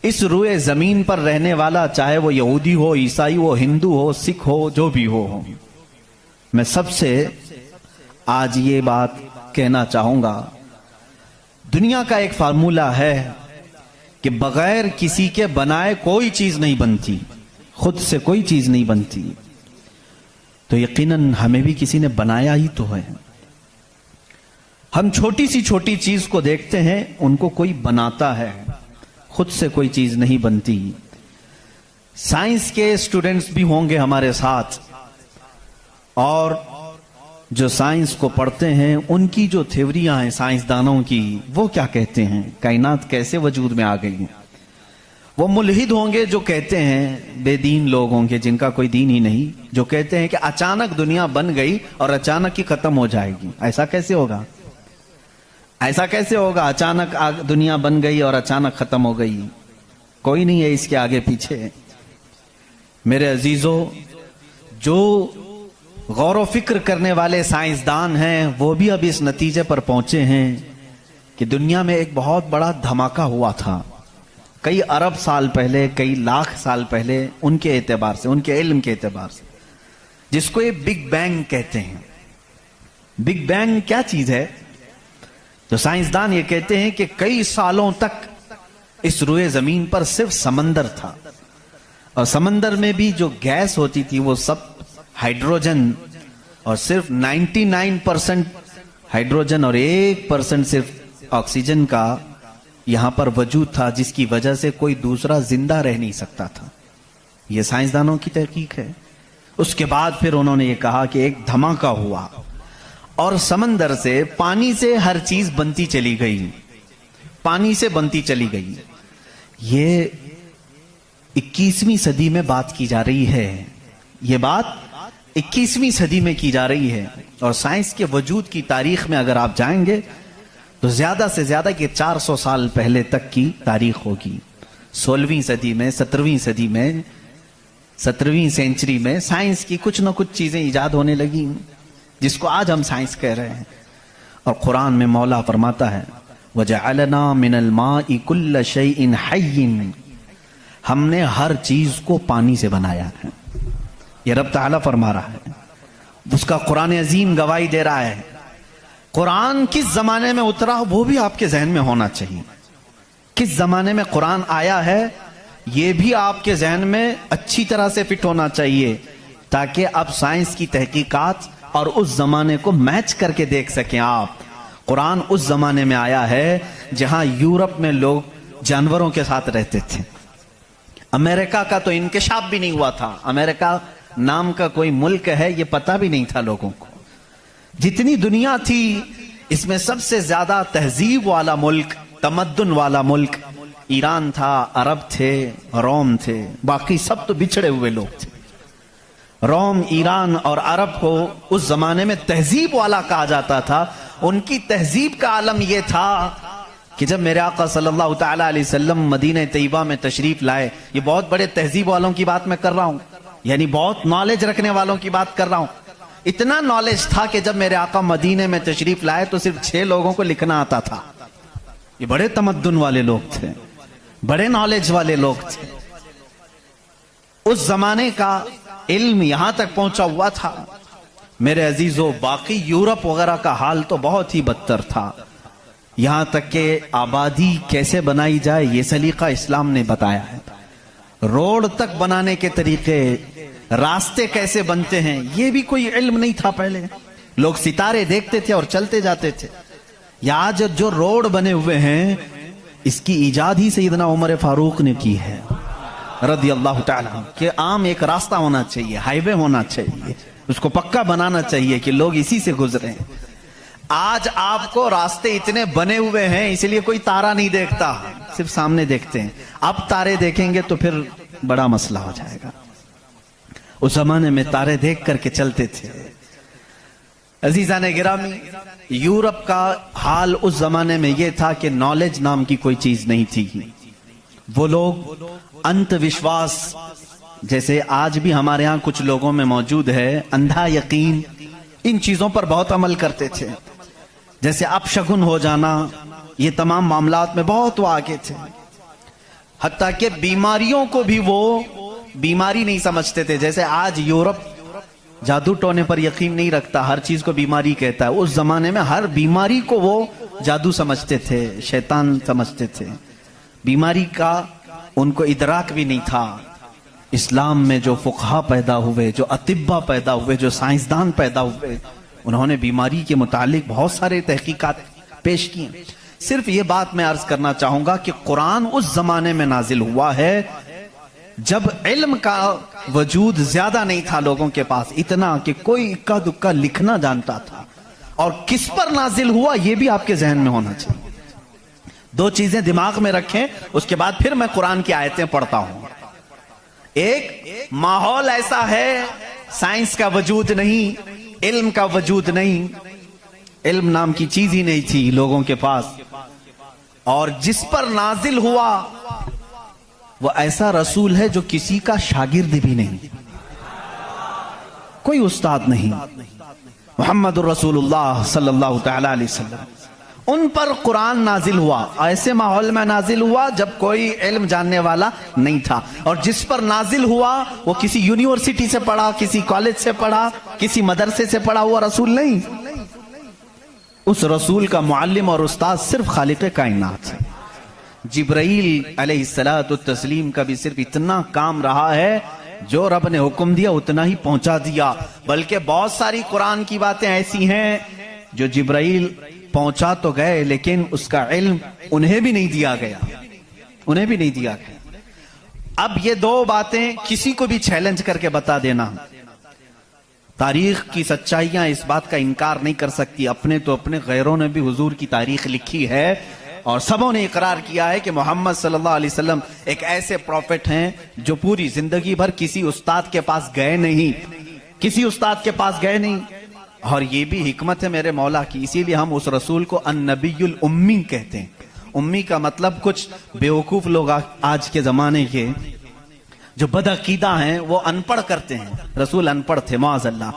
इस रुए जमीन पर रहने वाला, चाहे वो यहूदी हो, ईसाई हो, हिंदू हो, सिख हो, जो भी हो, मैं सबसे आज ये बात कहना चाहूंगा, दुनिया का एक फार्मूला है कि बगैर किसी के बनाए कोई चीज नहीं बनती, खुद से कोई चीज नहीं बनती। तो यकीनन हमें भी किसी ने बनाया ही तो है। हम छोटी सी छोटी चीज को देखते हैं, उनको कोई बनाता है, खुद से कोई चीज नहीं बनती। साइंस के स्टूडेंट्स भी होंगे हमारे साथ, और जो साइंस को पढ़ते हैं उनकी जो थ्योरियां हैं साइंसदानों की, वो क्या कहते हैं, कायनात कैसे वजूद में आ गई। वो मुल्हिद होंगे जो कहते हैं, बेदीन लोग होंगे जिनका कोई दीन ही नहीं, जो कहते हैं कि अचानक दुनिया बन गई और अचानक ही खत्म हो जाएगी। ऐसा कैसे होगा? ऐसा कैसे होगा? अचानक दुनिया बन गई और अचानक खत्म हो गई। कोई नहीं है इसके आगे पीछे। मेरे अजीजों, जो गौर व फिक्र करने वाले साइंसदान हैं वो भी अब इस नतीजे पर पहुंचे हैं कि दुनिया में एक बहुत बड़ा धमाका हुआ था कई अरब साल पहले, कई लाख साल पहले, उनके एतबार से, उनके इल्म के एतबार से, जिसको ये बिग बैंग कहते हैं। बिग बैंग क्या चीज है? तो साइंसदान ये कहते हैं कि कई सालों तक इस रुए जमीन पर सिर्फ समंदर था, और समंदर में भी जो गैस होती थी वो सब हाइड्रोजन, और सिर्फ 99% हाइड्रोजन और 1% सिर्फ ऑक्सीजन का यहां पर वजूद था, जिसकी वजह से कोई दूसरा जिंदा रह नहीं सकता था। यह साइंसदानों की तहकीक है। उसके बाद फिर उन्होंने ये कहा कि एक धमाका हुआ और समंदर से, पानी से हर चीज बनती चली गई, पानी से बनती चली गई। ये 21वीं सदी में बात की जा रही है, ये बात 21वीं सदी में की जा रही है। और साइंस के वजूद की तारीख में अगर आप जाएंगे तो ज्यादा से ज्यादा कि 400 साल पहले तक की तारीख होगी। 16वीं सदी में, 17वीं सदी में, 17वीं सेंचुरी में साइंस की कुछ ना कुछ चीजें इजाद होने लगी, जिसको आज हम साइंस कह रहे हैं। और कुरान में मौला फरमाता है, वजअलना मिनल माइ कुल्ल शैइन हय्यिन, हमने हर चीज को पानी से बनाया है। ये रब ताला फरमा रहा है, उसका कुरान अजीम गवाही दे रहा है। कुरान किस जमाने में उतरा वो भी आपके जहन में होना चाहिए। किस जमाने में कुरान आया है ये भी आपके जहन में अच्छी तरह से फिट होना चाहिए, ताकि अब साइंस की तहकीकात और उस जमाने को मैच करके देख सकें आप। कुरान उस जमाने में आया है जहां यूरोप में लोग जानवरों के साथ रहते थे। अमेरिका का तो इंकिशाफ भी नहीं हुआ था, अमेरिका नाम का कोई मुल्क है ये पता भी नहीं था लोगों को। जितनी दुनिया थी इसमें सबसे ज्यादा तहजीब वाला मुल्क, तमद्दुन वाला मुल्क ईरान था, अरब थे, रोम थे, बाकी सब तो बिछड़े हुए लोग थे। रोम, ईरान और अरब को उस जमाने में तहजीब वाला कहा जाता था। उनकी तहजीब का आलम यह था कि जब मेरे आका सल्लल्लाहु तआला अलैहि वसल्लम मदीना तैयबा में तशरीफ लाए, ये बहुत बड़े तहजीब वालों की बात मैं कर रहा हूं, यानी बहुत नॉलेज रखने वालों की बात कर रहा हूं। इतना नॉलेज था कि जब मेरे आका मदीने में तशरीफ लाए तो सिर्फ 6 लोगों को लिखना आता था। ये बड़े तमद्दुन वाले लोग थे, बड़े नॉलेज वाले लोग थे। उस जमाने का इल्म यहां तक पहुंचा हुआ था। मेरे अजीजों, बाकी यूरोप वगैरह का हाल तो बहुत ही बदतर था। यहां तक कि आबादी कैसे बनाई जाए ये सलीका इस्लाम ने बताया है। रोड तक बनाने के तरीके, रास्ते कैसे बनते हैं, ये भी कोई इल्म नहीं था पहले। लोग सितारे देखते थे और चलते जाते थे। या आज जो रोड बने हुए हैं इसकी इजाद ही सैयदना उमर फारूक ने की है रज़ी अल्लाह ताला, कि आम एक रास्ता होना चाहिए, हाईवे होना चाहिए, उसको पक्का बनाना चाहिए कि लोग इसी से गुजरे। आज आपको रास्ते इतने बने हुए हैं इसलिए कोई तारा नहीं देखता, सिर्फ सामने देखते हैं। अब तारे देखेंगे तो फिर बड़ा मसला हो जाएगा। उस जमाने में तारे देख करके चलते थे। अजीजा ने गिरामी, यूरोप का हाल उस जमाने में यह था कि नॉलेज नाम की कोई चीज नहीं थी। वो लोग अंधविश्वास, जैसे आज भी हमारे यहाँ कुछ लोगों में मौजूद है, अंधा यकीन, इन चीजों पर बहुत अमल करते थे। जैसे अपशगुन हो जाना, ये तमाम मामलात में बहुत वो आगे थे। हत्ता कि बीमारियों को भी वो बीमारी नहीं समझते थे। जैसे आज यूरोप जादू टोने पर यकीन नहीं रखता, हर चीज को बीमारी कहता है। उस जमाने में हर बीमारी को वो जादू समझते थे, शैतान समझते थे। बीमारी का उनको इदराक भी नहीं था। इस्लाम में जो फुकहा पैदा हुए, जो अतिब्बा पैदा हुए, जो साइंसदान पैदा हुए, उन्होंने बीमारी के मुतालिक बहुत सारे तहकीकात पेश किए। सिर्फ ये बात मैं अर्ज करना चाहूंगा कि कुरान उस जमाने में नाजिल हुआ है जब इल्म का वजूद ज्यादा नहीं था लोगों के पास, इतना कि कोई इक्का दुक्का लिखना जानता था। और किस पर नाजिल हुआ यह भी आपके जहन में होना चाहिए। दो चीजें दिमाग में रखें, उसके बाद फिर मैं कुरान की आयतें पढ़ता हूं। एक, माहौल ऐसा है, साइंस का वजूद नहीं, इल्म का वजूद नहीं, इल्म नाम की चीज ही नहीं थी लोगों के पास। और जिस पर नाजिल हुआ वो ऐसा रसूल है जो किसी का शागिर्द भी नहीं, कोई उस्ताद नहीं, मोहम्मद रसूलुल्लाह सल्लल्लाहु तआला अलैहि वसल्लम। उन पर कुरान नाजिल हुआ, ऐसे माहौल में नाजिल हुआ जब कोई इल्म जानने वाला नहीं था। और जिस पर नाजिल हुआ वो किसी यूनिवर्सिटी से पढ़ा, किसी कॉलेज से पढ़ा, किसी मदरसे से पढ़ा हुआ रसूल नहीं। उस रसूल का मुअल्लिम और उस्ताद सिर्फ खालिक कायनात है। जिब्राइल अलैहिस्सलातु तस्लीम का भी सिर्फ इतना काम रहा है, जो रब ने हुक्म दिया उतना ही पहुंचा दिया। बल्कि बहुत सारी कुरान की बातें ऐसी हैं जो जिब्राइल पहुंचा तो गए लेकिन उसका इल्म उन्हें भी नहीं दिया गया, उन्हें भी नहीं दिया गया। अब ये दो बातें किसी को भी चैलेंज करके बता देना, तारीख की सच्चाइयां इस बात का इनकार नहीं कर सकती। अपने तो अपने, गैरों ने भी हुजूर की तारीख लिखी है और सबों ने इकरार किया है कि मोहम्मद सल्लल्लाहु अलैहि वसल्लम एक ऐसे प्रॉफिट हैं जो पूरी जिंदगी भर किसी उस्ताद के पास गए नहीं, किसी उस्ताद के पास गए नहीं। और ये भी हिकमत है मेरे मौला की, इसीलिए हम उस रसूल को अन्नबीयुल उम्मी कहते हैं। उम्मी का मतलब कुछ बेवकूफ लोग आज के जमाने के जो बदअकीदा हैं वो अनपढ़ करते हैं। रसूल अनपढ़ थे, माअज़ल्लाह।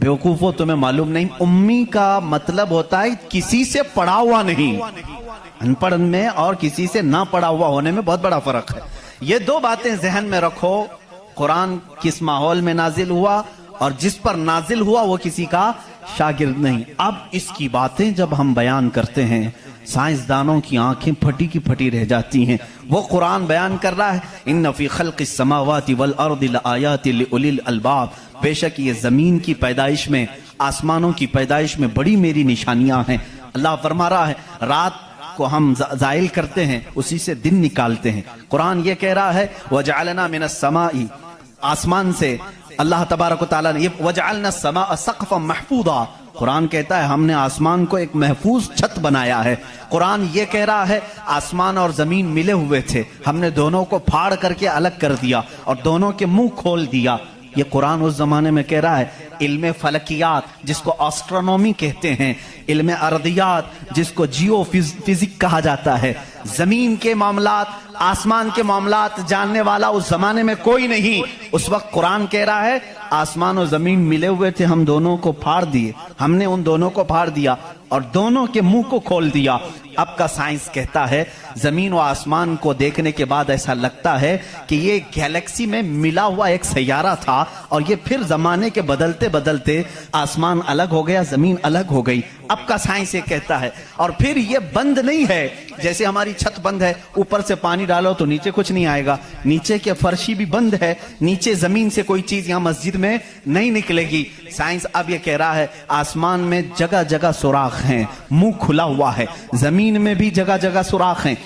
बेवकूफो, तुम्हें मालूम नहीं, उम्मी का मतलब होता है किसी से पढ़ा हुआ नहीं। अनपढ़ में और किसी से ना पढ़ा हुआ होने में बहुत बड़ा फर्क है। ये दो बातें जहन में रखो। कुरान किस माहौल में नाजिल हुआ और जिस पर नाजिल हुआ वो किसी का शागिर्द नहीं। अब इसकी बातें जब हम बयान करते हैं, साइंसदानों की आंखें फटी की फटी रह जाती हैं। वो कुरान बयान कर रहा है, इन्न फी खल्क़िस समावाति वल अर्दि लआयाति लिउलिल अलबाब, बेशक ये जमीन की पैदाइश में, आसमानों की पैदाइश में बड़ी मेरी निशानियां हैं। अल्लाह फरमा रहा है, रात को हम जाइल करते हैं, उसी से दिन निकालते हैं। कुरान ये कह रहा है, वजअलना मिनस समाई, आसमान से अल्लाह तबारक व तआला ने वजअलना समा सक़फ़न महफूज़ा, कुरान कहता है हमने आसमान को एक महफूज छत बनाया है। कुरान ये कह रहा है आसमान और जमीन मिले हुए थे, हमने दोनों को फाड़ करके अलग कर दिया और दोनों के मुंह खोल दिया। ये कुरान उस जमाने में कह रहा है। इल्म फलकियात जिसको एस्ट्रोनॉमी कहते हैं, इल्म अर्दियात जिसको जियो फिजिक कहा जाता है, जमीन के मामलात, आसमान के मामलात जानने वाला उस जमाने में कोई नहीं। उस वक्त कुरान कह रहा है आसमान और जमीन मिले हुए थे, हम दोनों को फाड़ दिए, हमने उन दोनों को फाड़ दिया और दोनों के मुंह को खोल दिया। अब का साइंस कहता है जमीन व आसमान को देखने के बाद ऐसा लगता है कि ये गैलेक्सी में मिला हुआ एक सैयारा था और ये फिर जमाने के बदलते बदलते आसमान अलग हो गया, जमीन अलग हो गई। अब का साइंस ये कहता है। और फिर ये बंद नहीं है, जैसे हमारी छत बंद है, ऊपर से पानी डालो तो नीचे कुछ नहीं आएगा, नीचे के फर्शी भी बंद है, नीचे जमीन से कोई चीज यहां मस्जिद में नहीं निकलेगी। साइंस अब ये कह रहा है आसमान में जगह जगह सुराख हैं, मुंह खुला हुआ है, जमीन में भी जगह जगह सुराख हैं,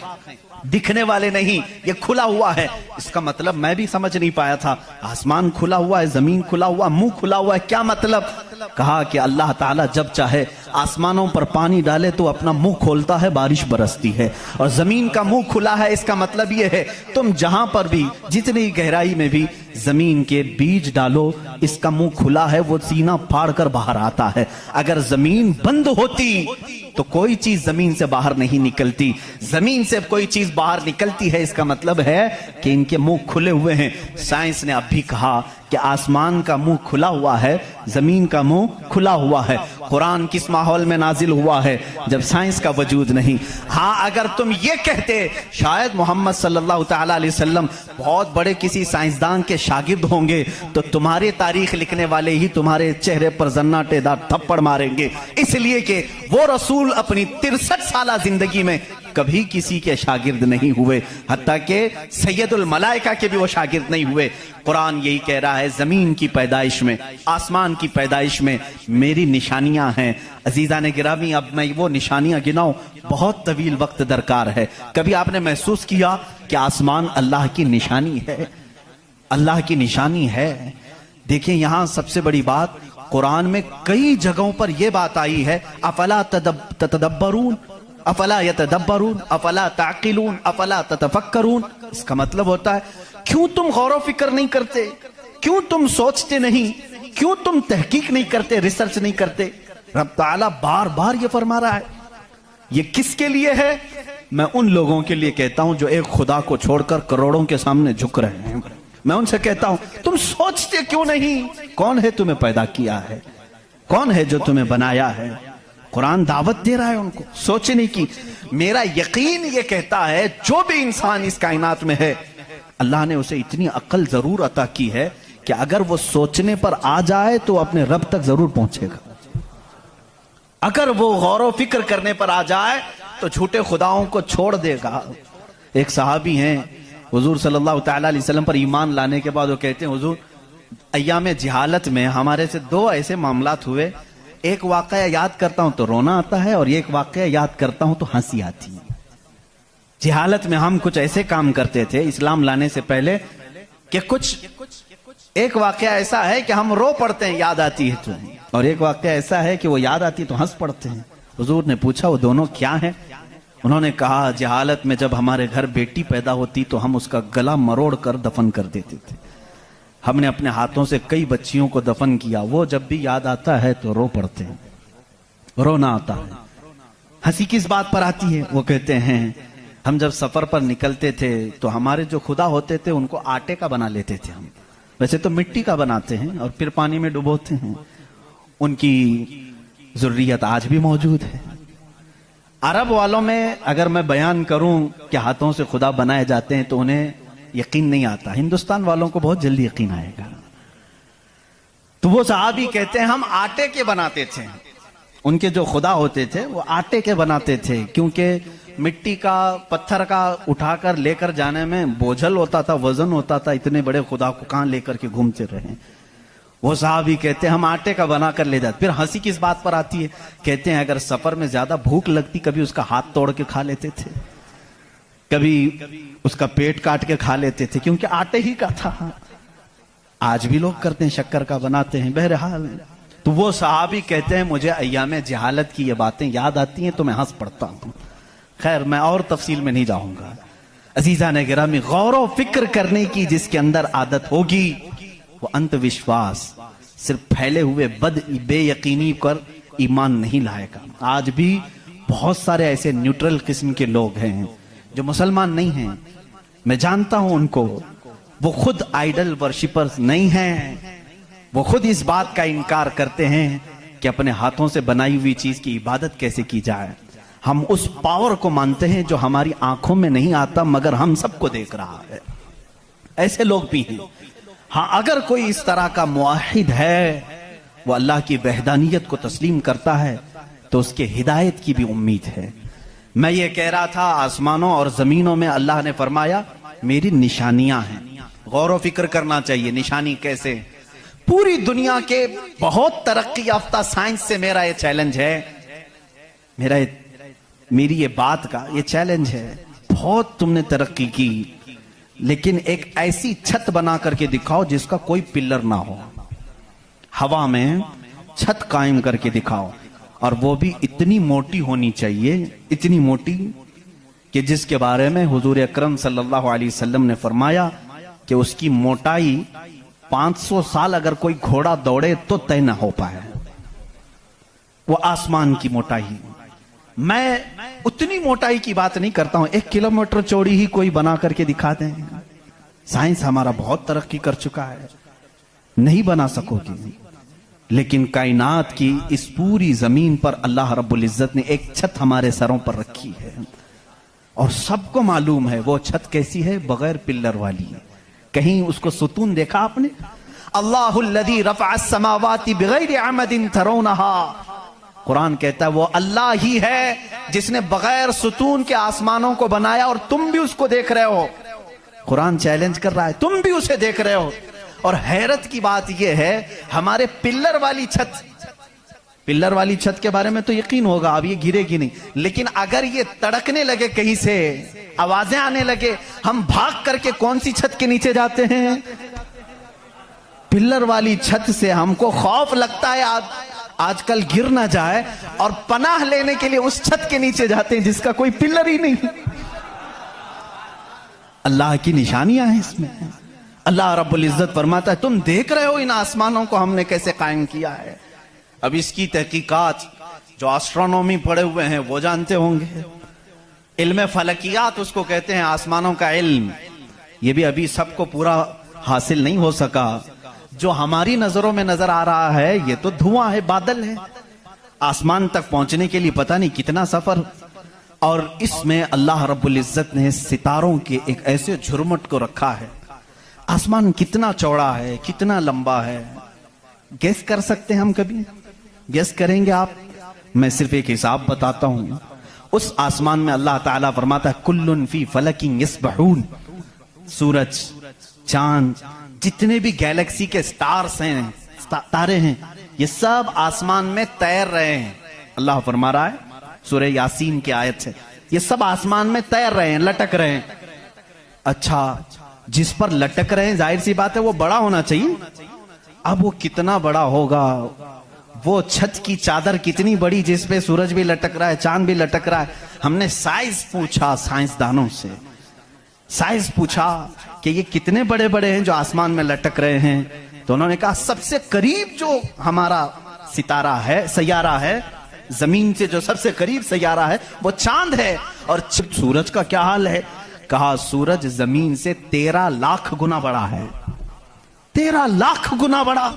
दिखने वाले नहीं, ये खुला हुआ है। इसका मतलब मैं भी समझ नहीं पाया था, आसमान खुला हुआ है, जमीन खुला हुआ, मुंह खुला हुआ है, क्या मतलब? कहा कि अल्लाह ताला जब चाहे आसमानों पर पानी डाले तो अपना मुंह खोलता है, बारिश बरसती है, और जमीन का मुंह खुला है। इसका मतलब यह है तुम जहां पर भी, जितनी गहराई में भी जमीन के बीज डालो, इसका मुंह खुला है, वो सीना फाड़ कर बाहर आता है। अगर जमीन बंद होती तो कोई चीज जमीन से बाहर नहीं निकलती, जमीन से कोई चीज बाहर निकलती है, इसका मतलब है कि इनके मुंह खुले हुए हैं। साइंस ने अब भी कहा कि आसमान का मुंह खुला हुआ है, जमीन का मुंह खुला हुआ है। कुरान किस माहौल में नाजिल हुआ है? जब साइंस का वजूद नहीं। हाँ, अगर तुम ये कहते शायद मोहम्मद सल्लल्लाहु तआला अलैहि वसल्लम बहुत बड़े किसी साइंसदान के शागिर्द होंगे, तो तुम्हारे तारीख लिखने वाले ही तुम्हारे चेहरे पर जन्नाटेदार थप्पड़ मारेंगे, इसलिए कि वो रसूल अपनी 63 साल जिंदगी में कभी किसी के शागिर्द नहीं हुए, हत्ता के सैयदुल मलाइका के भी वो शागिर्द नहीं हुए। कुरान यही कह रहा है, जमीन की पैदाइश में, आसमान की पैदाइश में मेरी निशानियां हैं। अजीजा ने गिरामी, अब मैं वो निशानियां गिनाऊं, बहुत तवील वक्त दरकार है। कभी आपने महसूस किया कि आसमान अल्लाह की निशानी है? अल्लाह की निशानी है। देखिए, यहां सबसे बड़ी बात, कुरान में कई जगहों पर यह बात आई है, अफला तदब्बरून, अफला यतदब्बरून, अफला ताकिलून, अफला ततफक्करून। इसका मतलब होता है, क्यों तुम गौर फिक्र नहीं करते, क्यों तुम सोचते नहीं, क्यों तुम तहकीक नहीं करते, रिसर्च नहीं करते? रब ताला बार बार ये फरमा रहा है। ये किसके लिए है? मैं उन लोगों के लिए कहता हूं जो एक खुदा को छोड़कर करोड़ों के सामने झुक रहे हैं। मैं उनसे कहता हूं, तुम सोचते क्यों नहीं? कौन है तुम्हें पैदा किया है? कौन है जो तुम्हें बनाया है? कुरान दावत दे रहा है उनको सोचने की। मेरा यकीन ये कहता है, जो भी इंसान इस कायनात में है, अल्लाह ने उसे इतनी अक्ल जरूर अता की है कि अगर वो सोचने पर आ जाए तो अपने रब तक जरूर पहुंचेगा। अगर वो गौर फिक्र करने पर आ जाए तो झूठे खुदाओं को छोड़ देगा। एक सहाबी हैं, हुजूर सल्लल्लाहु तआला अलैहि वसल्लम पर ईमान लाने के बाद वो कहते हैं, हुजूर अय्याम जिहालत में हमारे से दो ऐसे मामलात हुए, एक वाकया याद करता हूं तो रोना आता है, और एक वाकया याद करता हूं तो हंसी आती है। जिहालत में हम कुछ ऐसे काम करते थे इस्लाम लाने से पहले कि कुछ, एक वाकया ऐसा है कि हम रो पड़ते हैं याद आती है तो, और एक वाकया ऐसा है कि वो याद आती है तो हंस पड़ते हैं। हुजूर ने पूछा, वो दोनों क्या है? उन्होंने कहा, जिहालत में जब हमारे घर बेटी पैदा होती तो हम उसका गला मरोड़ कर दफन कर देते थे। हमने अपने हाथों से कई बच्चियों को दफन किया, वो जब भी याद आता है तो रो पड़ते हैं, रोना आता है। हंसी किस बात पर आती है? वो कहते हैं, हम जब सफर पर निकलते थे तो हमारे जो खुदा होते थे उनको आटे का बना लेते थे हम, वैसे तो मिट्टी का बनाते हैं और फिर पानी में डुबोते हैं। उनकी जुर्रियत आज भी मौजूद है। अरब वालों में अगर मैं बयान करूं कि हाथों से खुदा बनाए जाते हैं तो उन्हें यकीन नहीं आता। हिंदुस्तान वालों को बहुत जल्दी यकीन आएगा। तो वो सहाबी कहते हैं, हम आटे के बनाते थे। उनके जो खुदा होते थे वो आटे के बनाते थे, क्योंकि मिट्टी का, पत्थर का उठाकर लेकर जाने में बोझल होता था, वजन होता था। इतने बड़े खुदा को कहां लेकर के घूमते रहे। वो साहब ही कहते हैं, हम आटे का बना कर ले जाते। फिर हंसी किस बात पर आती है? कहते हैं, अगर सफर में ज्यादा भूख लगती, कभी उसका हाथ तोड़ के खा लेते थे, कभी उसका पेट काट के खा लेते थे, क्योंकि आटे ही का था। आज भी लोग करते हैं, शक्कर का बनाते हैं। बहरहाल, तो वो साहबी कहते हैं, मुझे अय्याम जहालत की ये बातें याद आती हैं तो मैं हंस पड़ता हूं। खैर, मैं और तफसील में नहीं जाऊंगा। अजीजा ने गिरामी, गौर व फिक्र करने की जिसके अंदर आदत होगी, वो अंधविश्वास, सिर्फ फैले हुए बेयकीनी पर ईमान नहीं लाएगा। आज भी बहुत सारे ऐसे न्यूट्रल किस्म के लोग हैं जो मुसलमान नहीं हैं, मैं जानता हूं उनको। वो खुद आइडल वर्शिपर्स नहीं हैं, वो खुद इस बात का इनकार करते हैं कि अपने हाथों से बनाई हुई चीज की इबादत कैसे की जाए। हम उस पावर को मानते हैं जो हमारी आंखों में नहीं आता मगर हम सबको देख रहा है। ऐसे लोग भी हैं। हाँ, अगर कोई इस तरह का मुआहिद है, वो अल्लाह की वहदानियत को तस्लीम करता है, तो उसके हिदायत की भी उम्मीद है। मैं ये कह रहा था, आसमानों और जमीनों में अल्लाह ने फरमाया मेरी निशानियां हैं। गौर व फिक्र करना चाहिए। निशानी कैसे? पूरी दुनिया के बहुत तरक्की याफ्ता साइंस से मेरा ये चैलेंज है, मेरी ये बात का ये चैलेंज है। बहुत तुमने तरक्की की, लेकिन एक ऐसी छत बना करके दिखाओ जिसका कोई पिलर ना हो। हवा में छत कायम करके दिखाओ, और वो भी इतनी मोटी होनी चाहिए, इतनी मोटी कि जिसके बारे में हुजूर अकरम सल्लल्लाहु अलैहि वसल्लम ने फरमाया कि उसकी मोटाई 500 साल अगर कोई घोड़ा दौड़े तो तय ना हो पाए। वो आसमान की मोटाई। मैं उतनी मोटाई की बात नहीं करता हूं, 1 किलोमीटर चौड़ी ही कोई बना करके दिखा दें। साइंस हमारा बहुत तरक्की कर चुका है, नहीं बना सकोगे। लेकिन कायनात की इस पूरी जमीन पर अल्लाह रब्बुल इज्जत ने एक छत हमारे सरों पर रखी है, और सबको मालूम है वो छत कैसी है, बगैर पिल्लर वाली है। कहीं उसको सुतून देखा आपने? अल्लाहुल्लज़ी रफ़अस समावाति बिगैरि अमदिन तरौनहा, कुरान कहता है वो अल्लाह ही है जिसने बगैर सुतून के आसमानों को बनाया, और तुम भी उसको देख रहे हो। कुरान चैलेंज कर रहा है, तुम भी उसे देख रहे हो। और हैरत की बात यह है, हमारे पिल्लर वाली छत के बारे में तो यकीन होगा अब ये गिरेगी नहीं, लेकिन अगर ये तड़कने लगे, कहीं से आवाजें आने लगे, हम भाग करके कौन सी छत के नीचे जाते हैं? पिल्लर वाली छत से हमको खौफ लगता है आजकल गिर ना जाए, और पनाह लेने के लिए उस छत के नीचे जाते हैं जिसका कोई पिल्लर ही नहीं। अल्लाह की निशानियां हैं इसमें। अल्लाह रब्बुल इज्जत फरमाता है तुम देख रहे हो इन आसमानों को हमने कैसे कायम किया है। अब इसकी तहकीकात जो एस्ट्रोनॉमी पढ़े हुए हैं वो जानते होंगे। इल्म फलकियात उसको कहते हैं, आसमानों का इल्म। ये भी अभी सबको पूरा हासिल नहीं हो सका। जो हमारी नजरों में नजर आ रहा है ये तो धुआं है, बादल है। आसमान तक पहुंचने के लिए पता नहीं कितना सफर। और इसमें अल्लाह रब्बुल इज्जत ने सितारों के एक ऐसे झुरमुट को रखा है। आसमान कितना चौड़ा है, कितना लंबा है, गेस कर सकते हैं हम? कभी गेस करेंगे आप? मैं सिर्फ एक हिसाब बताता हूं। उस आसमान में अल्लाह ताला फरमाता है कुल्लुन फी फलकिन यस्बहून। सूरज, चांद, जितने भी गैलेक्सी के स्टार्स हैं, तारे हैं, ये सब आसमान में तैर रहे हैं। अल्लाह फरमा रहा है सूरह यासीन की आयत है, ये सब आसमान में तैर रहे हैं, लटक रहे हैं। अच्छा, जिस पर लटक रहे हैं जाहिर सी बात है वो बड़ा होना चाहिए। अब वो कितना बड़ा होगा? वो छत की चादर कितनी बड़ी जिसपे सूरज भी लटक रहा है, चांद भी लटक रहा है। हमने साइज पूछा साइंसदानों से, साइज पूछा कि ये कितने बड़े बड़े हैं जो आसमान में लटक रहे हैं। तो उन्होंने कहा सबसे करीब जो हमारा सितारा है, सैयारा है, जमीन से जो सबसे करीब सैयारा है वो चांद है। और सूरज का क्या हाल है? कहा सूरज जमीन से 13 लाख गुना बड़ा है। 13 लाख गुना बड़ा।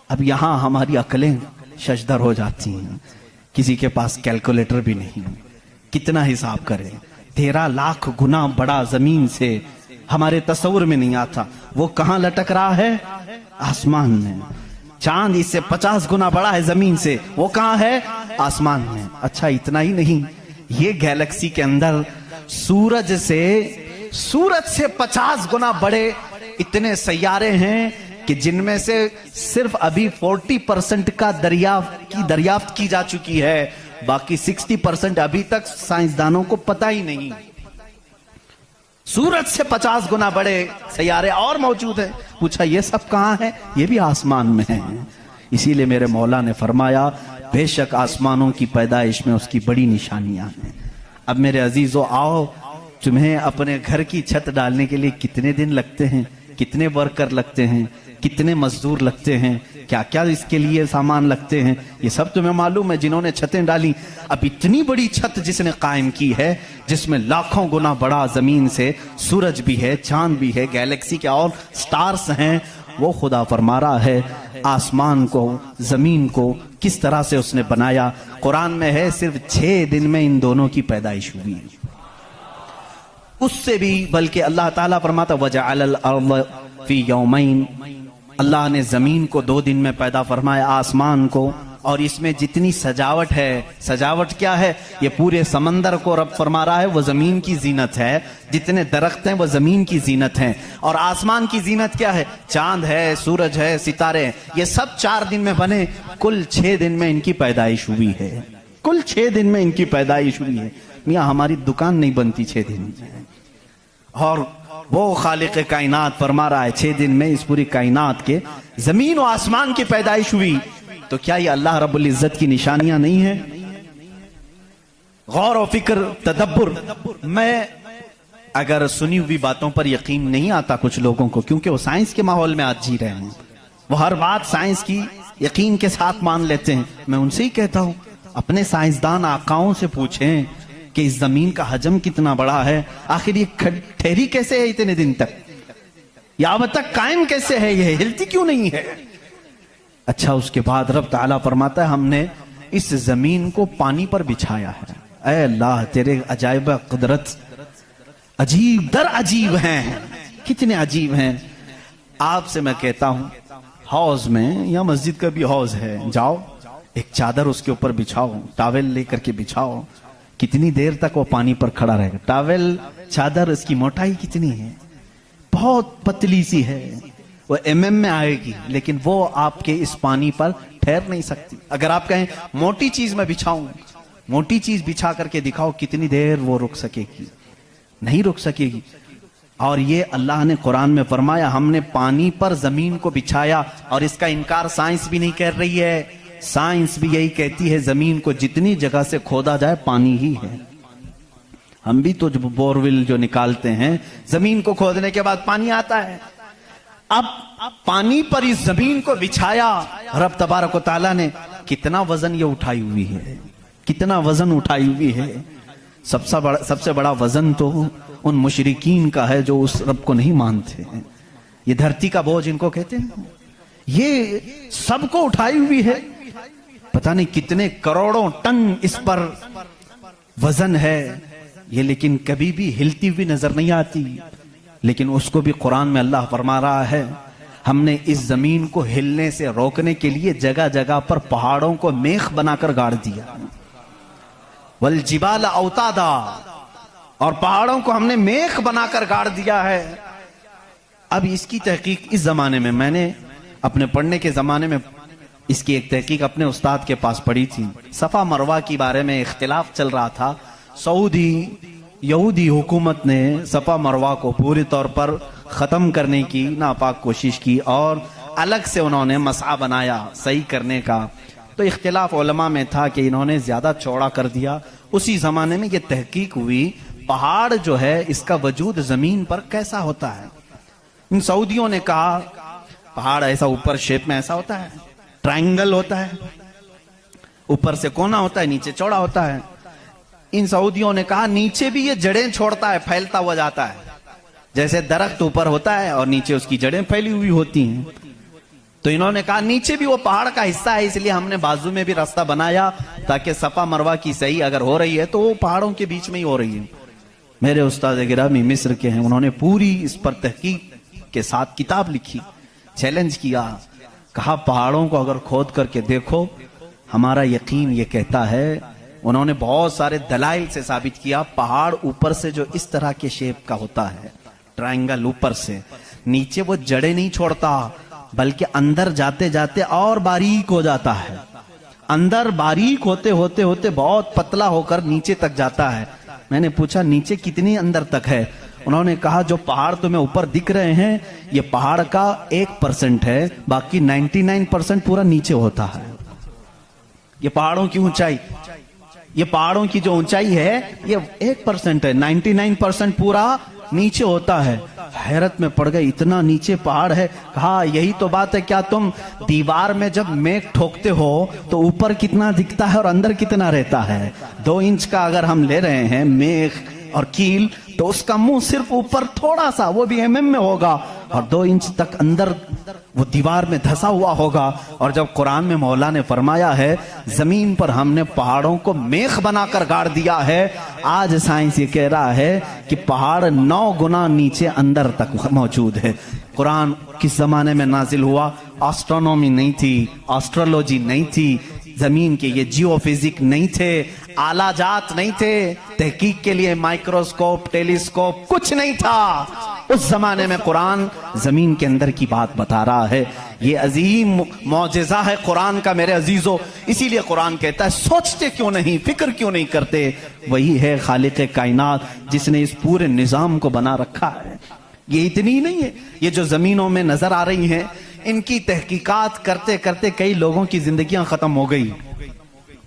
अब यहां हमारी अकलें शशदर हो जाती हैं, किसी के पास कैलकुलेटर भी नहीं, कितना हिसाब करें। 13 लाख गुना बड़ा जमीन से हमारे तस्वुर में नहीं आता। वो कहां लटक रहा है? आसमान में। चांद इससे 50 गुना बड़ा है जमीन से, वो कहां है? आसमान में। अच्छा, इतना ही नहीं, ये गैलेक्सी के अंदर सूरज से 50 गुना बड़े इतने सैयारे हैं कि जिनमें से सिर्फ अभी 40% का दरियाफ्त की जा चुकी है, बाकी 60% अभी तक साइंसदानों को पता ही नहीं। सूरज से 50 गुना बड़े सैयारे और मौजूद हैं। पूछा ये सब कहां है? ये भी आसमान में है। इसीलिए मेरे मौला ने फरमाया बेशक आसमानों की पैदाइश में उसकी बड़ी निशानियां हैं। अब मेरे अजीजों, आओ, तुम्हें अपने घर की छत डालने के लिए कितने दिन लगते हैं, कितने वर्कर लगते हैं, कितने मजदूर लगते हैं, क्या क्या इसके लिए सामान लगते हैं, ये सब तुम्हें मालूम है जिन्होंने छतें डाली। अब इतनी बड़ी छत जिसने कायम की है, जिसमें लाखों गुना बड़ा जमीन से सूरज भी है, चांद भी है, गैलेक्सी के और स्टार्स हैं, वो खुदा फरमा रहा है आसमान को, जमीन को किस तरह से उसने बनाया। कुरान में है सिर्फ 6 दिन में इन दोनों की पैदाइश हुई। उससे भी बल्कि अल्लाह ताला फरमाता वजअलल अर्द फी यौमैन, अल्लाह ने जमीन को 2 दिन में पैदा फरमाया, आसमान को। और इसमें जितनी सजावट है, सजावट क्या है? ये पूरे समंदर को रब फरमा रहा है वो जमीन की जीनत है, जितने दरख्त हैं वो जमीन की जीनत हैं। और आसमान की जीनत क्या है? चांद है, सूरज है, सितारे हैं। ये सब 4 दिन में बने, कुल 6 दिन में इनकी पैदाइश हुई है। कुल 6 दिन में इनकी पैदाइश हुई है। मियां हमारी दुकान नहीं बनती 6 दिन में, और वो खालिक कायनात फरमा रहा है 6 दिन में इस पूरी कायनात के जमीन और आसमान की पैदाइश हुई। तो क्या ये अल्लाह रब्बुल इज्जत की निशानियां नहीं है? गौर और फिक्र, तदब्बुर। मैं अगर सुनी हुई बातों पर यकीन नहीं आता कुछ लोगों को, क्योंकि वो साइंस के माहौल में आज जी रहे हैं, वो हर बात साइंस की यकीन के साथ मान लेते हैं। मैं उनसे ही कहता हूं अपने साइंसदान आकाओं से पूछें कि इस जमीन का हजम कितना बड़ा है, आखिर ये ठहरी कैसे है इतने दिन तक। या अब तक कायम कैसे है, ये हिलती क्यों नहीं है? अच्छा, उसके बाद रब ताला फरमाता है हमने इस जमीन को पानी पर बिछाया है। ऐ अल्लाह, तेरे अजायब कुदरत अजीब दर अजीब हैं, कितने अजीब हैं। आपसे मैं कहता हूं, हौज में या मस्जिद का भी हौज है, जाओ एक चादर उसके ऊपर बिछाओ, टॉवेल लेकर के बिछाओ, कितनी देर तक वो पानी पर खड़ा रहेगा। टॉवेल, चादर, इसकी मोटाई कितनी है? बहुत पतली सी है, वो एमएम में आएगी, लेकिन वो आपके इस पानी पर ठहर नहीं सकती। अगर आप कहें मोटी चीज में बिछाऊं, मोटी चीज बिछा करके दिखाओ, कितनी देर वो रुक सकेगी? नहीं रुक सकेगी। और ये अल्लाह ने कुरान में फरमाया हमने पानी पर जमीन को बिछाया, और इसका इनकार साइंस भी नहीं कर रही है। साइंस भी यही कहती है जमीन को जितनी जगह से खोदा जाए पानी ही है। हम भी तो बोरवेल जो निकालते हैं, जमीन को खोदने के बाद पानी आता है। अब पानी पर इस जमीन को बिछाया रब तबारक व तआला ने, कितना वजन ये उठाई हुई है, कितना वजन उठाई हुई है। सबसे बड़ा वजन तो उन मुशरिकीन का है जो उस रब को नहीं मानते हैं। ये धरती का बोझ इनको कहते हैं, ये सबको उठाई हुई है। पता नहीं कितने करोड़ों टन इस पर वजन है ये, लेकिन कभी भी हिलती हुई नजर नहीं आती। लेकिन उसको भी कुरान में अल्लाह फरमा रहा है हमने इस जमीन को हिलने से रोकने के लिए जगह जगह पर पहाड़ों को मेख बनाकर गाड़ दिया। वल जिबाल औतादा, और पहाड़ों को हमने मेख बनाकर गाड़ दिया है। अब इसकी तहकीक इस जमाने में, मैंने अपने पढ़ने के जमाने में इसकी एक तहकीक अपने उस्ताद के पास पढ़ी थी। सफा मरवा के बारे में इख्तिलाफ चल रहा था। सऊदी यहूदी हुकूमत ने सफा मरवा को पूरी तौर पर ख़त्म करने की नापाक कोशिश की और अलग से उन्होंने मसआ बनाया सही करने का। तो इख्तिलाफ उलमा में था कि इन्होंने ज़्यादा चौड़ा कर दिया। उसी ज़माने में ये तहकीक हुई पहाड़ जो है इसका वजूद ज़मीन पर कैसा होता है। इन सऊदियों ने कहा पहाड़ ऐसा ऊपर शेप में ऐसा होता है, ट्रायंगल होता है, ऊपर से कोना होता है, नीचे चौड़ा होता है। इन सऊदियों ने कहा नीचे भी ये जड़ें छोड़ता है, फैलता हुआ जाता है, जैसे दरख्त ऊपर होता है और नीचे उसकी जड़ें फैली हुई होती हैं। तो इन्होंने कहा नीचे भी वो पहाड़ का हिस्सा है, इसलिए हमने बाजू में भी रास्ता बनाया ताकि सफा मरवा की सही अगर हो रही है तो वो पहाड़ों के बीच में ही हो रही है। मेरे उस्ताद गिरामी मिस्र के हैं, उन्होंने पूरी इस पर तहकीक के साथ किताब लिखी, चैलेंज किया, कहा पहाड़ों को अगर खोद करके देखो हमारा यकीन ये कहता है। उन्होंने बहुत सारे दलाइल से साबित किया पहाड़ ऊपर से जो इस तरह के शेप का होता है, ट्रायंगल ऊपर से, नीचे वो जड़ें नहीं छोड़ता बल्कि अंदर जाते जाते और बारीक हो जाता है, अंदर बारीक होते होते होते बहुत पतला होकर नीचे तक जाता है। मैंने पूछा नीचे कितनी अंदर तक है? उन्होंने कहा जो पहाड़ तुम्हें ऊपर दिख रहे हैं ये पहाड़ का 1% है, बाकी 99% पूरा नीचे होता है। ये पहाड़ों की ऊंचाई, ये पहाड़ों की जो ऊंचाई है ये 1% है, 99% पूरा नीचे होता है। हैरत में पड़ गए, इतना नीचे पहाड़ है। कहा यही तो बात है, क्या तुम दीवार में जब मेख ठोकते हो तो ऊपर कितना दिखता है और अंदर कितना रहता है? 2 इंच का अगर हम ले रहे हैं मेख और कील तो उसका मुंह सिर्फ ऊपर थोड़ा सा, वो भी एमएम में होगा, और 2 इंच तक अंदर वो दीवार में धंसा हुआ होगा। और जब कुरान में मौला ने फरमाया है जमीन पर हमने पहाड़ों को मेख बनाकर गाड़ दिया है, आज साइंस ये कह रहा है कि पहाड़ 9 गुना नीचे अंदर तक मौजूद है। कुरान किस जमाने में नाजिल हुआ? एस्ट्रोनॉमी नहीं थी, एस्ट्रोलॉजी नहीं थी, जमीन के ये जियोफिजिक नहीं थे, आलाजात नहीं थे, तहकीक के लिए माइक्रोस्कोप, टेलीस्कोप कुछ नहीं था। उस जमाने में कुरान जमीन के अंदर की बात बता रहा है। ये अजीम मौजिज़ा है कुरान का मेरे अजीजों। इसीलिए कुरान कहता है सोचते क्यों नहीं, फिक्र क्यों नहीं करते? वही है खालिक कायनात जिसने इस पूरे निजाम को बना रखा है। ये इतनी नहीं है, ये जो जमीनों में नजर आ रही हैं इनकी तहकीकात करते करते कई लोगों की जिंदगियां खत्म हो गई।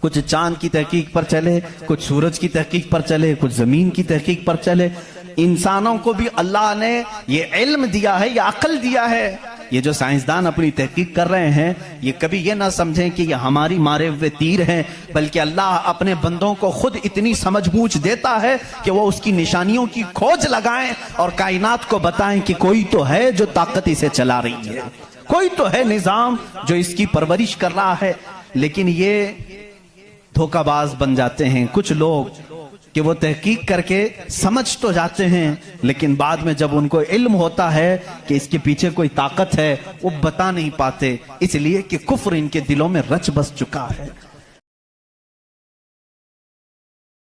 कुछ चांद की तहकीक पर चले, कुछ सूरज की तहकीक पर चले, कुछ जमीन की तहकीक पर चले। इंसानों को भी अल्लाह ने ये इल्म दिया है, ये अक्ल दिया है, ये जो साइंसदान अपनी तहकीक कर रहे हैं, ये कभी ये ना समझें कि ये हमारी मारे हुए तीर हैं, बल्कि अल्लाह अपने बंदों को खुद इतनी समझ बूझ देता है कि वो उसकी निशानियों की खोज लगाएं और कायनात को बताएं कि कोई तो है जो ताकत इसे चला रही है, कोई तो है निजाम जो इसकी परवरिश कर रहा है। लेकिन ये धोखाबाज बन जाते हैं कुछ लोग कि वो तहकीक करके समझ तो जाते हैं, लेकिन बाद में जब उनको इल्म होता है कि इसके पीछे कोई ताकत है, वो बता नहीं पाते, इसलिए कि कुफ्र इनके दिलों में रच बस चुका है।